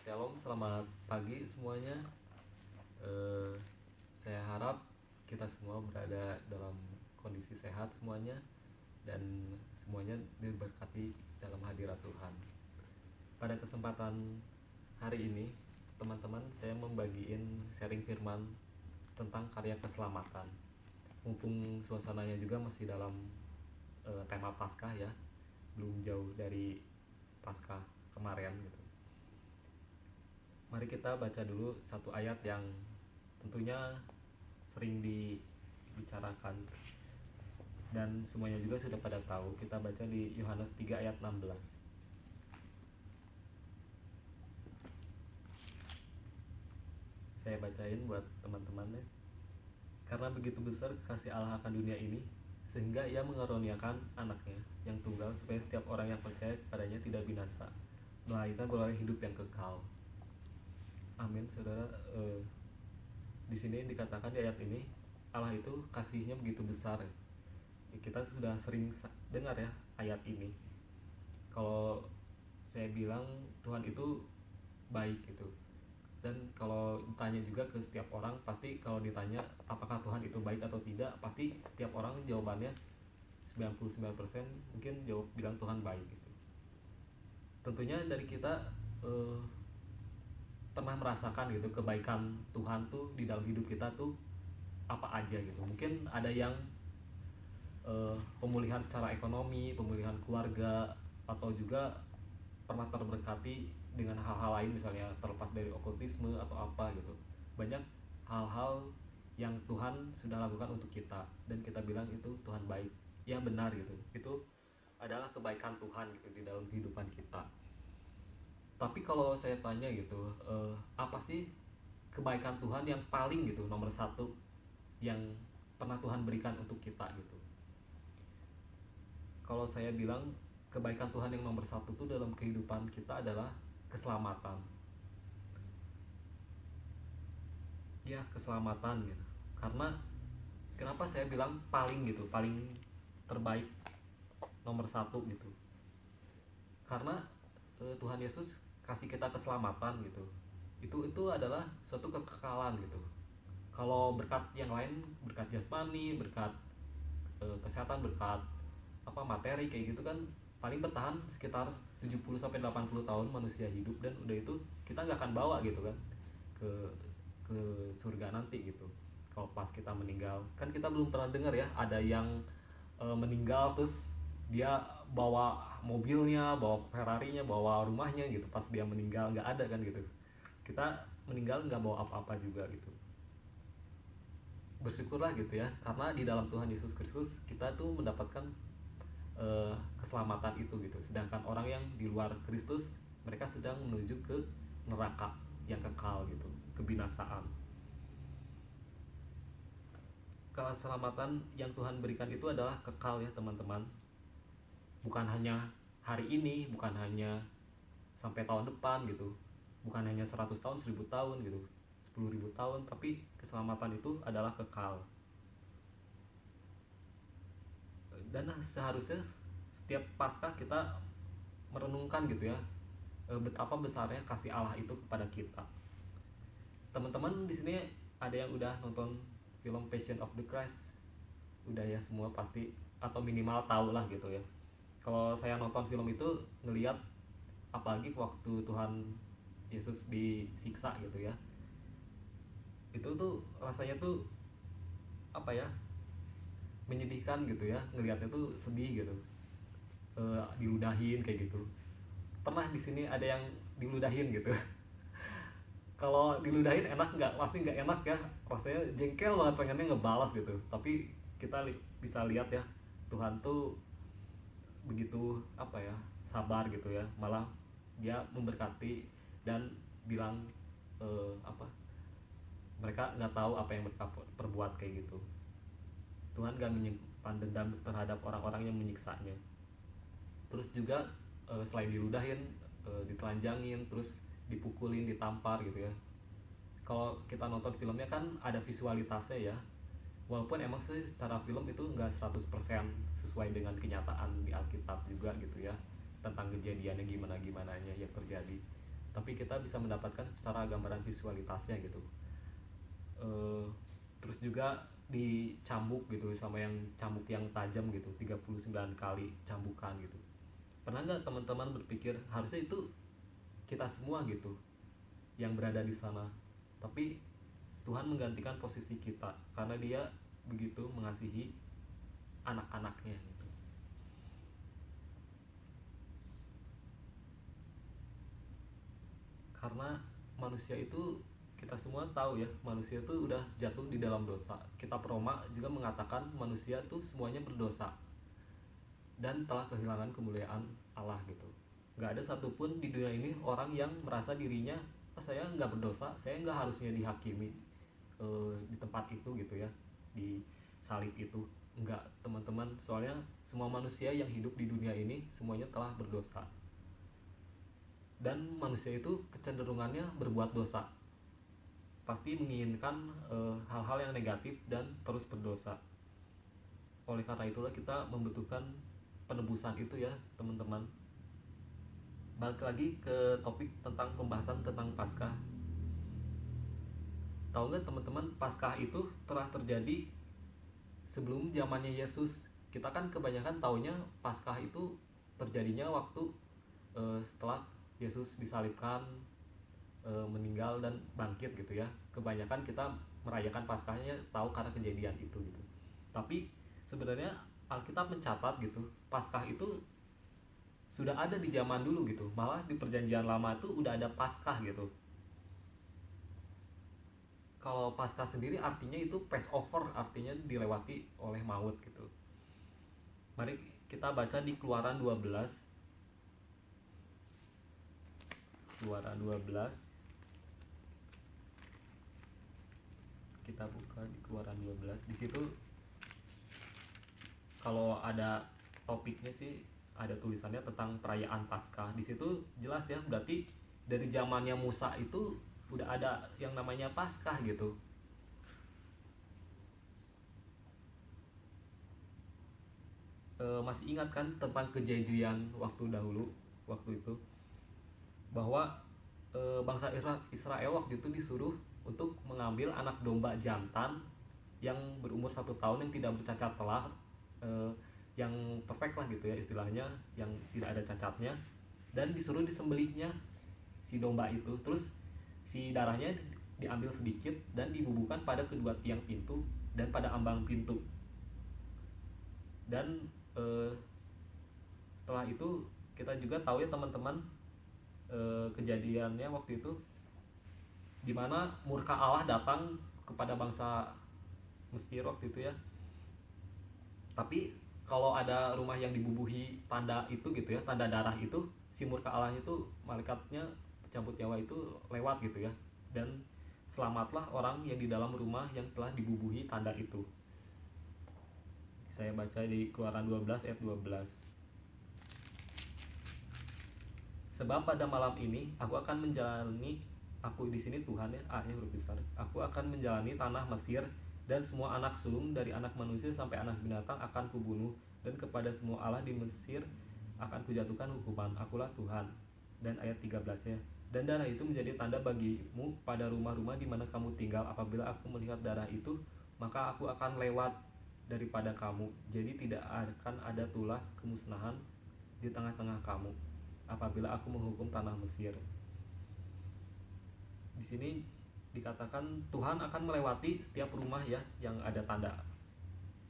Shalom, selamat pagi semuanya. Eh, saya harap kita semua berada dalam kondisi sehat semuanya dan semuanya diberkati dalam hadirat Tuhan. Pada kesempatan hari ini, teman-teman, saya membagiin sharing firman tentang karya keselamatan. Mumpung suasananya juga masih dalam tema Paskah ya, belum jauh dari Paskah kemarin gitu. Mari kita baca dulu satu ayat yang tentunya sering dibicarakan dan semuanya juga sudah pada tahu. Kita baca di Yohanes 3 ayat 16. Saya bacain buat teman-teman ya. Karena begitu besar kasih Allah akan dunia ini, sehingga ia mengaruniakan anaknya yang tunggal supaya setiap orang yang percaya kepadanya tidak binasa, melainkan beroleh hidup yang kekal. Amin, saudara. Di sini dikatakan di ayat ini Allah itu kasihnya begitu besar. Kita sudah sering dengar ya ayat ini. Kalau saya bilang Tuhan itu baik gitu. Dan kalau ditanya juga ke setiap orang, pasti kalau ditanya apakah Tuhan itu baik atau tidak, pasti setiap orang jawabannya 99% mungkin jawab bilang Tuhan baik gitu. Tentunya dari kita pernah merasakan gitu kebaikan Tuhan tuh di dalam hidup kita tuh apa aja gitu. Mungkin ada yang pemulihan secara ekonomi, pemulihan keluarga, atau juga pernah terberkati dengan hal-hal lain, misalnya terlepas dari okultisme atau apa gitu. Banyak hal-hal yang Tuhan sudah lakukan untuk kita dan kita bilang itu Tuhan baik. Ya benar gitu. Itu adalah kebaikan Tuhan gitu di dalam kehidupan kita. Tapi kalau saya tanya gitu, apa sih kebaikan Tuhan yang paling gitu nomor satu yang pernah Tuhan berikan untuk kita gitu? Kalau saya bilang kebaikan Tuhan yang nomor satu itu dalam kehidupan kita adalah keselamatan. Ya, keselamatan gitu. Karena kenapa saya bilang paling gitu, paling terbaik, nomor satu gitu. Karena Tuhan Yesus kasih kita keselamatan gitu. Itu adalah suatu kekekalan gitu. Kalau berkat yang lain, berkat jasmani, berkat kesehatan, berkat apa materi kayak gitu kan paling bertahan sekitar 70 sampai 80 tahun manusia hidup, dan udah itu kita nggak akan bawa gitu kan ke ke surga nanti gitu. Kalau pas kita meninggal kan kita belum pernah dengar ya ada yang meninggal terus dia bawa mobilnya, bawa Ferrarinya, bawa rumahnya gitu pas dia meninggal. Nggak ada kan gitu. Kita meninggal nggak bawa apa-apa juga gitu. Bersyukurlah gitu ya, karena di dalam Tuhan Yesus Kristus kita tuh mendapatkan keselamatan itu gitu. Sedangkan orang yang di luar Kristus, mereka sedang menuju ke neraka yang kekal gitu, kebinasaan. Keselamatan yang Tuhan berikan itu adalah kekal ya teman-teman. Bukan hanya hari ini, bukan hanya sampai tahun depan gitu, bukan hanya 100 tahun, 1000 tahun gitu, 10.000 tahun, tapi keselamatan itu adalah kekal. Dan seharusnya setiap Paskah kita merenungkan gitu ya, betapa besarnya kasih Allah itu kepada kita. Teman-teman di sini ada yang udah nonton film Passion of the Christ? Udah ya semua pasti, atau minimal tahu lah gitu ya. Kalau saya nonton film itu ngelihat apalagi waktu Tuhan Yesus disiksa gitu ya, itu tuh rasanya tuh apa ya, menyedihkan gitu ya, ngelihatnya tuh sedih gitu. Diludahin kayak gitu. Pernah di sini ada yang diludahin gitu? Kalau diludahin enak nggak? Pasti nggak enak ya, rasanya jengkel banget, pengennya ngebalas gitu. Tapi kita bisa lihat ya, Tuhan tuh begitu apa ya, sabar gitu ya, malah dia memberkati dan bilang apa, mereka nggak tahu apa yang mereka perbuat kayak gitu. Tuhan gak menyimpan dendam terhadap orang-orang yang menyiksanya. Terus juga selain diludahin, ditelanjangin, terus dipukulin, ditampar gitu ya. Kalau kita nonton filmnya kan ada visualitasnya ya, walaupun emang sih secara film itu nggak 100% sesuai dengan kenyataan di Alkitab juga gitu ya, tentang kejadiannya gimana-gimananya yang terjadi. tapi kita bisa mendapatkan secara gambaran visualitasnya gitu. Terus juga dicambuk gitu sama yang cambuk yang tajam gitu, 39 kali cambukan gitu. Pernah nggak teman-teman berpikir harusnya itu kita semua gitu yang berada di sana, tapi Tuhan menggantikan posisi kita karena Dia begitu mengasihi anak-anaknya gitu. Karena manusia itu, kita semua tahu ya, manusia itu udah jatuh di dalam dosa. Kitab Roma juga mengatakan manusia tuh semuanya berdosa dan telah kehilangan kemuliaan Allah gitu. Nggak ada satupun di dunia ini orang yang merasa dirinya, oh, saya nggak berdosa, saya nggak harusnya dihakimi di tempat itu gitu ya, di salib itu. Enggak, teman-teman, soalnya semua manusia yang hidup di dunia ini semuanya telah berdosa, dan manusia itu kecenderungannya berbuat dosa, pasti menginginkan hal-hal yang negatif dan terus berdosa. Oleh karena itulah kita membutuhkan penebusan itu ya teman-teman. Balik lagi ke topik tentang pembahasan tentang Paskah. Tahu nggak teman-teman, Paskah itu telah terjadi sebelum zamannya Yesus. Kita kan kebanyakan taunya Paskah itu terjadinya waktu setelah Yesus disalibkan, meninggal dan bangkit gitu ya. Kebanyakan kita merayakan Paskahnya tahu karena kejadian itu gitu. Tapi sebenarnya Alkitab mencatat gitu, Paskah itu sudah ada di zaman dulu gitu. Malah di Perjanjian Lama itu udah ada Paskah gitu. Kalau Paskah sendiri artinya itu Passover, artinya dilewati oleh maut gitu. Mari kita baca di Keluaran 12. Keluaran 12. Kita buka di Keluaran 12. Di situ kalau ada topiknya sih ada tulisannya tentang perayaan Paskah. Di situ jelas ya, berarti dari zamannya Musa itu udah ada yang namanya Paskah gitu. Masih ingat kan tentang kejadian waktu dahulu, waktu itu bahwa bangsa Israel waktu itu disuruh untuk mengambil anak domba jantan yang berumur 1 tahun, yang tidak bercacat telur, yang perfect lah gitu ya istilahnya, yang tidak ada cacatnya, dan disuruh disembelihnya si domba itu. Terus si darahnya diambil sedikit dan dibubuhkan pada kedua tiang pintu dan pada ambang pintu. Dan setelah itu kita juga tahu ya teman-teman, kejadiannya waktu itu dimana murka Allah datang kepada bangsa Mesir waktu itu ya. Tapi kalau ada rumah yang dibubuhi tanda itu gitu ya, tanda darah itu, si murka Allah itu, malaikatnya pencabut nyawa itu lewat gitu ya, dan selamatlah orang yang di dalam rumah yang telah dibubuhi tanda itu. Saya baca di Keluaran 12 ayat 12. Sebab pada malam ini aku akan menjalani, aku di sini Tuhan ya, A-nya huruf besar. Aku akan menjalani tanah Mesir, dan semua anak sulung dari anak manusia sampai anak binatang akan kubunuh, dan kepada semua Allah di Mesir akan kujatuhkan hukuman. Akulah Tuhan. Dan ayat 13-nya. Dan darah itu menjadi tanda bagimu pada rumah-rumah di mana kamu tinggal. Apabila aku melihat darah itu, maka aku akan lewat daripada kamu. Jadi tidak akan ada tulah kemusnahan di tengah-tengah kamu apabila aku menghukum tanah Mesir. Di sini dikatakan Tuhan akan melewati setiap rumah ya yang ada tanda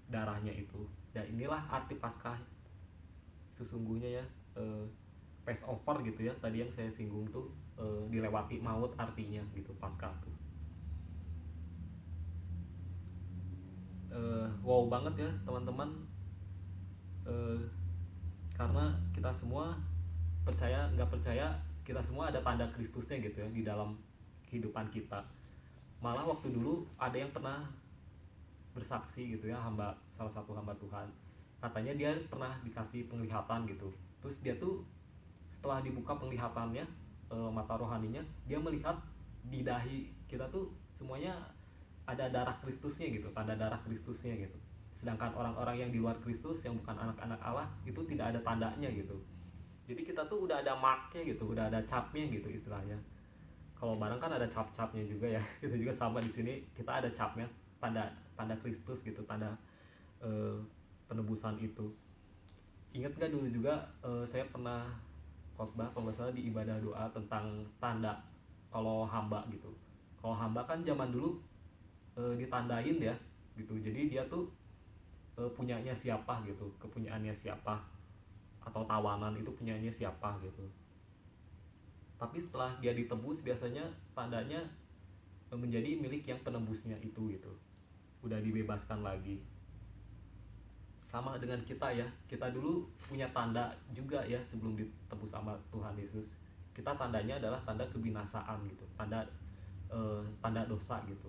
darahnya itu. Dan inilah arti Paskah sesungguhnya ya, Passover gitu ya. Tadi yang saya singgung tuh dilewati maut artinya gitu Paskah tuh. Wow banget ya teman-teman, karena kita semua percaya nggak percaya, kita semua ada tanda Kristusnya gitu ya di dalam kehidupan kita. Malah waktu dulu ada yang pernah bersaksi gitu ya, salah satu hamba Tuhan, katanya dia pernah dikasih penglihatan gitu. Terus dia tuh setelah dibuka penglihatannya, mata rohaninya, dia melihat di dahi kita tuh semuanya ada darah Kristusnya gitu, tanda darah Kristusnya gitu. Sedangkan orang-orang yang di luar Kristus, yang bukan anak-anak Allah, itu tidak ada tandanya gitu. Jadi kita tuh udah ada marknya gitu, udah ada capnya gitu istilahnya. Kalau barang kan ada cap-capnya juga ya. Itu juga sama di sini, kita ada capnya, tanda tanda Kristus gitu, tanda eh, penebusan itu. Ingat gak dulu juga saya pernah khotbah kalau nggak salah di ibadah doa tentang tanda kalau hamba gitu. Kalau hamba kan zaman dulu ditandain ya gitu. Jadi dia tuh punyanya siapa gitu, kepunyaannya siapa, atau tawanan itu punyanya siapa gitu. Tapi setelah dia ditebus biasanya tandanya menjadi milik yang penebusnya itu gitu, udah dibebaskan lagi. Sama dengan kita ya, kita dulu punya tanda juga ya sebelum ditebus sama Tuhan Yesus. Kita tandanya adalah tanda kebinasaan gitu, tanda dosa gitu.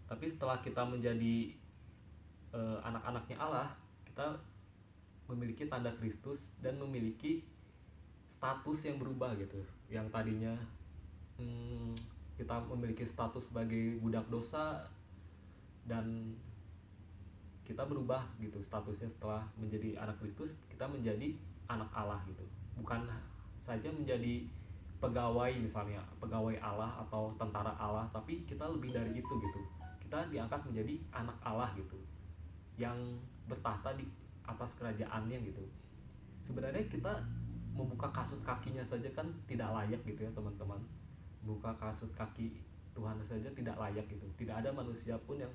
Tapi setelah kita menjadi anak-anaknya Allah, kita memiliki tanda Kristus dan memiliki status yang berubah gitu. Yang tadinya hmm, kita memiliki status sebagai budak dosa, dan kita berubah gitu statusnya setelah menjadi anak Kristus, kita menjadi anak Allah gitu. Bukan saja menjadi pegawai, misalnya pegawai Allah atau tentara Allah, tapi kita lebih dari itu gitu. Kita diangkat menjadi anak Allah gitu, yang bertahta di atas kerajaannya gitu. Sebenarnya kita membuka kasut kakinya saja kan tidak layak gitu ya teman-teman. Buka kasut kaki Tuhan saja tidak layak gitu. Tidak ada manusia pun yang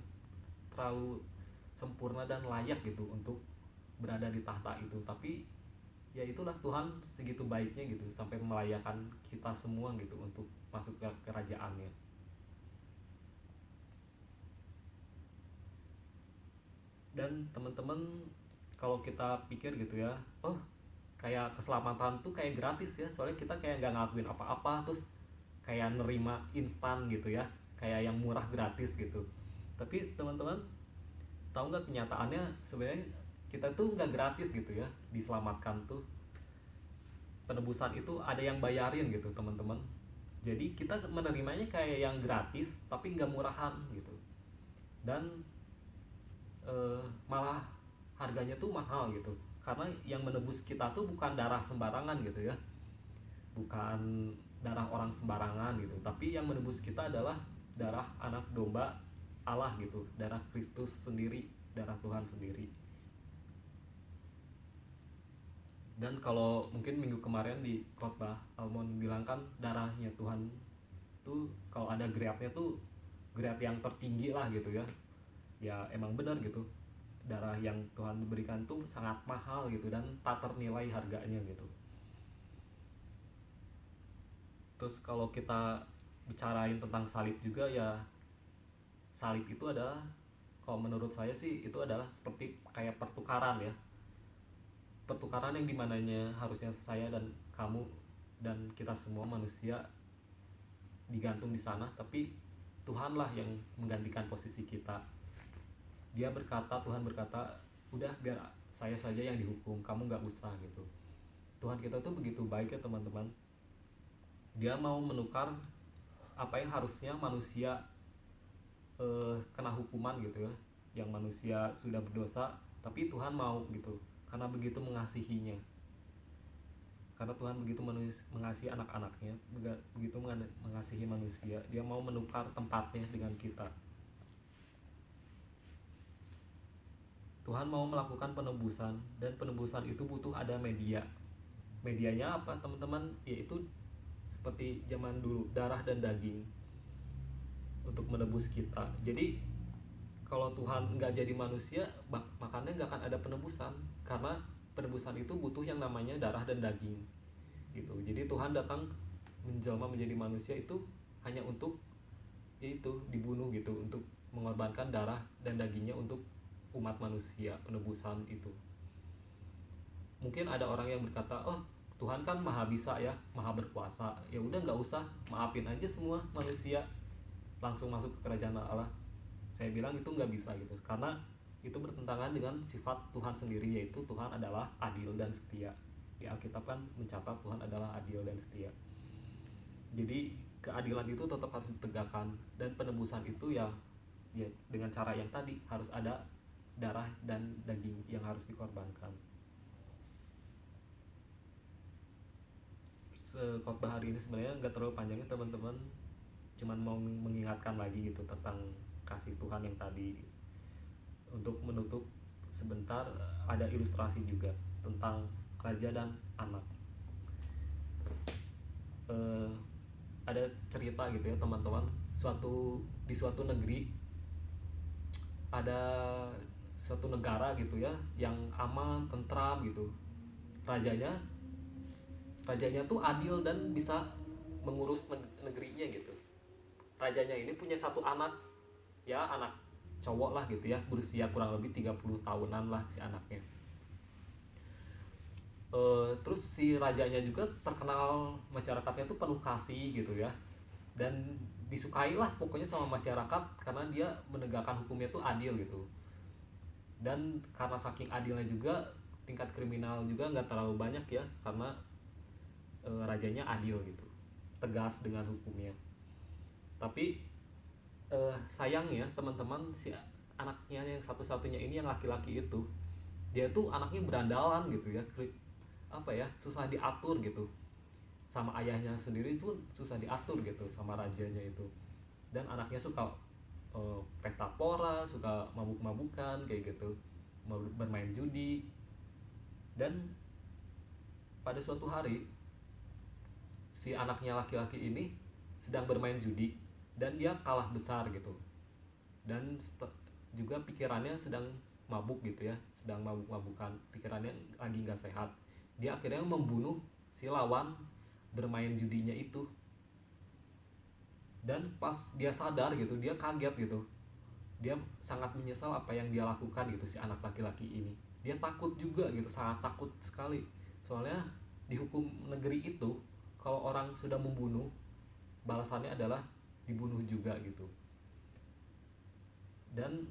terlalu sempurna dan layak gitu untuk berada di tahta itu. Tapi ya itulah, Tuhan segitu baiknya gitu sampai melayakkan kita semua gitu untuk masuk ke kerajaannya. Dan teman-teman, kalau kita pikir gitu ya, oh kayak keselamatan tuh kayak gratis ya, soalnya kita kayak nggak ngelakuin apa-apa, terus kayak nerima instan gitu ya, kayak yang murah gratis gitu. Tapi teman-teman tahu nggak, kenyataannya sebenarnya kita tuh nggak gratis gitu ya diselamatkan tuh. Penebusan itu ada yang bayarin gitu teman-teman. Jadi kita menerimanya kayak yang gratis tapi nggak murahan gitu. Dan malah harganya tuh mahal gitu, karena yang menebus kita tuh bukan darah sembarangan gitu ya, bukan darah orang sembarangan gitu, tapi yang menebus kita adalah darah anak domba Allah gitu, darah Kristus sendiri, darah Tuhan sendiri. Dan kalau mungkin minggu kemarin di khotbah Almon bilang kan darahnya Tuhan tuh kalau ada grade-nya tuh grade yang tertinggi lah gitu ya. Ya emang benar gitu, darah yang Tuhan berikan tuh sangat mahal gitu dan tak ternilai harganya gitu. Terus kalau kita bicarain tentang salib juga ya, salib itu adalah, kalau menurut saya sih itu adalah seperti kayak pertukaran ya, pertukaran yang dimananya harusnya saya dan kamu dan kita semua manusia digantung di sana, tapi Tuhanlah yang menggantikan posisi kita. Dia berkata, Tuhan berkata, udah biar saya saja yang dihukum, kamu gak usah gitu. Tuhan kita tuh begitu baik ya teman-teman. Dia mau menukar apa yang harusnya manusia kena hukuman gitu ya, yang manusia sudah berdosa, tapi Tuhan mau gitu, karena begitu mengasihinya, karena Tuhan begitu mengasihi anak-anaknya, begitu mengasihi manusia, dia mau menukar tempatnya dengan kita. Tuhan mau melakukan penebusan, dan penebusan itu butuh ada media. Medianya apa teman-teman? Yaitu seperti zaman dulu, darah dan daging untuk menebus kita. Jadi kalau Tuhan nggak jadi manusia, makanya nggak akan ada penebusan, karena penebusan itu butuh yang namanya darah dan daging gitu. Jadi Tuhan datang menjelma menjadi manusia itu hanya untuk itu dibunuh gitu, untuk mengorbankan darah dan dagingnya untuk umat manusia, penebusan itu. Mungkin ada orang yang berkata, oh Tuhan kan maha bisa ya, maha berkuasa, ya udah nggak usah, maafin aja semua manusia, langsung masuk ke kerajaan Allah. Saya bilang itu nggak bisa gitu, karena itu bertentangan dengan sifat Tuhan sendiri, yaitu Tuhan adalah adil dan setia. Di Alkitab kan mencatat Tuhan adalah adil dan setia. Jadi keadilan itu tetap harus ditegakkan, dan penebusan itu ya dengan cara yang tadi, harus ada darah dan daging yang harus dikorbankan. khotbah hari ini sebenarnya nggak terlalu panjang ya teman-teman, cuman mau mengingatkan lagi gitu tentang kasih Tuhan yang tadi. Untuk menutup sebentar, ada ilustrasi juga tentang raja dan anak. eh, ada cerita gitu ya teman-teman, di suatu negeri ada suatu negara gitu ya yang aman, tentram gitu. Rajanya rajanya tuh adil dan bisa mengurus negerinya gitu. Rajanya ini punya satu anak, ya anak cowok lah gitu ya, berusia kurang lebih 30 tahunan lah si anaknya. Terus si rajanya juga terkenal masyarakatnya tuh penuh kasih gitu ya, dan disukai lah pokoknya sama masyarakat karena dia menegakkan hukumnya tuh adil gitu. Dan karena saking adilnya juga, tingkat kriminal juga nggak terlalu banyak ya, karena rajanya adil gitu, tegas dengan hukumnya. Tapi sayangnya teman-teman, si anaknya yang satu-satunya ini yang laki-laki itu, dia tuh anaknya berandalan gitu ya, apa ya, susah diatur gitu. Sama ayahnya sendiri itu susah diatur gitu sama rajanya itu. Dan anaknya suka pesta pora, suka mabuk-mabukan kayak gitu, bermain judi. Dan pada suatu hari si anaknya laki-laki ini sedang bermain judi dan dia kalah besar gitu. Dan juga pikirannya sedang mabuk gitu ya, sedang mabuk-mabukan, pikirannya lagi nggak sehat. Dia akhirnya membunuh si lawan bermain judinya itu. Dan pas dia sadar gitu, dia kaget gitu, dia sangat menyesal apa yang dia lakukan gitu. Si anak laki-laki ini, dia takut juga gitu, sangat takut sekali. Soalnya di hukum negeri itu, kalau orang sudah membunuh, balasannya adalah dibunuh juga gitu. Dan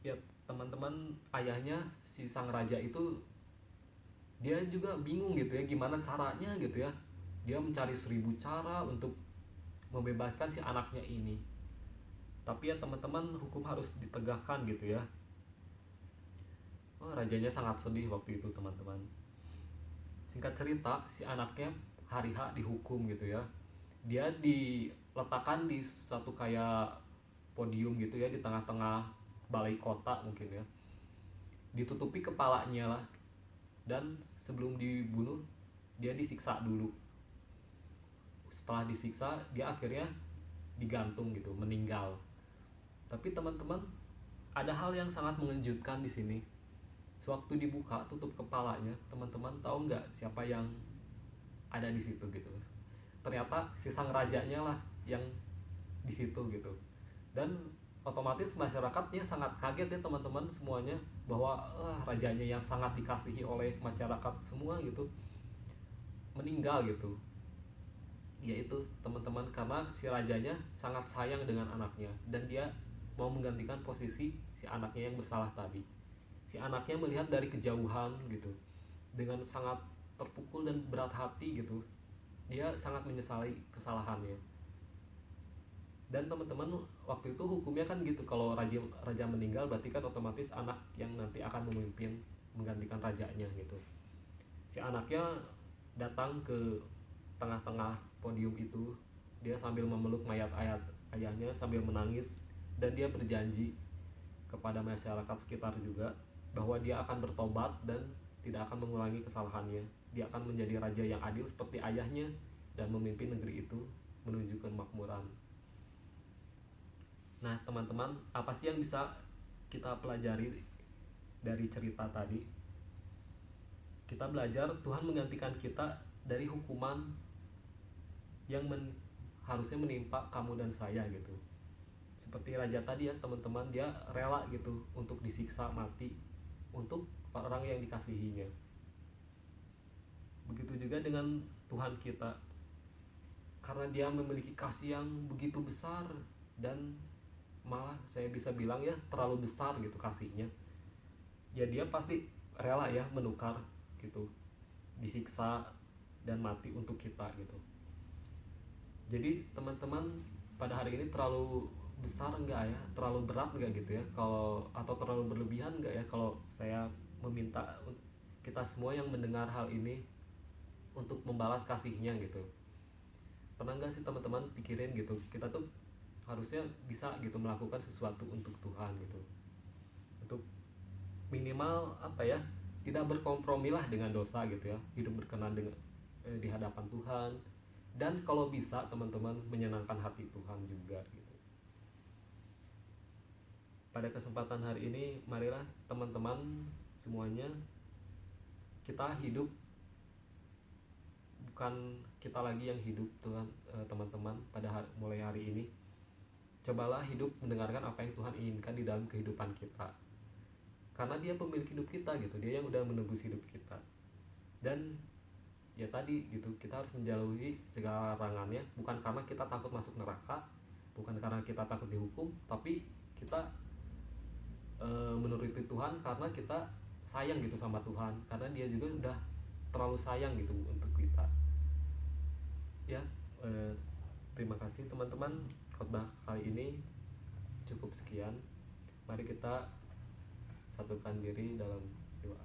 ya teman-teman, ayahnya si sang raja itu, dia juga bingung gitu ya gimana caranya gitu ya. Dia mencari 1000 cara untuk membebaskan si anaknya ini. Tapi ya teman-teman, hukum harus ditegakkan gitu ya. Oh, rajanya sangat sedih waktu itu teman-teman. Singkat cerita, si anaknya hari H dihukum gitu ya. Dia diletakkan di satu kayak podium gitu ya, di tengah-tengah balai kota mungkin ya. Ditutupi kepalanya lah. Dan sebelum dibunuh, dia disiksa dulu. Setelah disiksa, dia akhirnya digantung gitu, meninggal. Tapi teman-teman, ada hal yang sangat mengejutkan di sini. Sewaktu dibuka tutup kepalanya, teman-teman tahu nggak siapa yang ada di situ gitu? Ternyata si sang rajanya lah yang di situ gitu. Dan otomatis masyarakatnya sangat kaget ya teman-teman semuanya, bahwa rajanya yang sangat dikasihi oleh masyarakat semua gitu meninggal gitu. Yaitu teman-teman, karena si rajanya sangat sayang dengan anaknya dan dia mau menggantikan posisi si anaknya yang bersalah tadi. Si anaknya melihat dari kejauhan gitu, dengan sangat terpukul dan berat hati gitu. Dia sangat menyesali kesalahannya. Dan teman-teman, waktu itu hukumnya kan gitu, kalau raja meninggal berarti kan otomatis anak yang nanti akan memimpin, menggantikan rajanya gitu. Si anaknya datang ke tengah-tengah podium itu, dia sambil memeluk mayat ayahnya sambil menangis, dan dia berjanji kepada masyarakat sekitar juga bahwa dia akan bertobat dan tidak akan mengulangi kesalahannya. Dia akan menjadi raja yang adil seperti ayahnya dan memimpin negeri itu menuju kemakmuran. Nah teman-teman, apa sih yang bisa kita pelajari dari cerita tadi? Kita belajar Tuhan menggantikan kita dari hukuman yang harusnya menimpa kamu dan saya gitu. Seperti raja tadi ya teman-teman, dia rela gitu untuk disiksa mati untuk orang yang dikasihinya. Begitu juga dengan Tuhan kita, karena dia memiliki kasih yang begitu besar, dan malah saya bisa bilang ya terlalu besar gitu kasihnya. Ya dia pasti rela ya menukar gitu, disiksa dan mati untuk kita gitu. Jadi teman-teman, pada hari ini terlalu besar enggak ya, terlalu berat enggak gitu ya, kalau atau terlalu berlebihan enggak ya kalau saya meminta kita semua yang mendengar hal ini untuk membalas kasihnya gitu. Pernah nggak sih teman-teman pikirin gitu, kita tuh harusnya bisa gitu melakukan sesuatu untuk Tuhan gitu, untuk minimal apa ya, tidak berkompromilah dengan dosa gitu ya, hidup berkenan dengan di hadapan Tuhan, dan kalau bisa teman-teman menyenangkan hati Tuhan juga gitu. Pada kesempatan hari ini marilah teman-teman semuanya, kita hidup bukan kita lagi yang hidup Tuhan, teman-teman pada mulai hari ini cobalah hidup mendengarkan apa yang Tuhan inginkan di dalam kehidupan kita, karena dia pemilik hidup kita gitu, dia yang udah menebus hidup kita. Dan ya tadi gitu, kita harus menjauhi segala larangannya, bukan karena kita takut masuk neraka, bukan karena kita takut dihukum, tapi kita menuruti Tuhan karena kita sayang gitu sama Tuhan, karena dia juga udah terlalu sayang gitu untuk kita ya. eh, Terima kasih teman-teman, khotbah kali ini cukup sekian. Mari kita satukan diri dalam doa.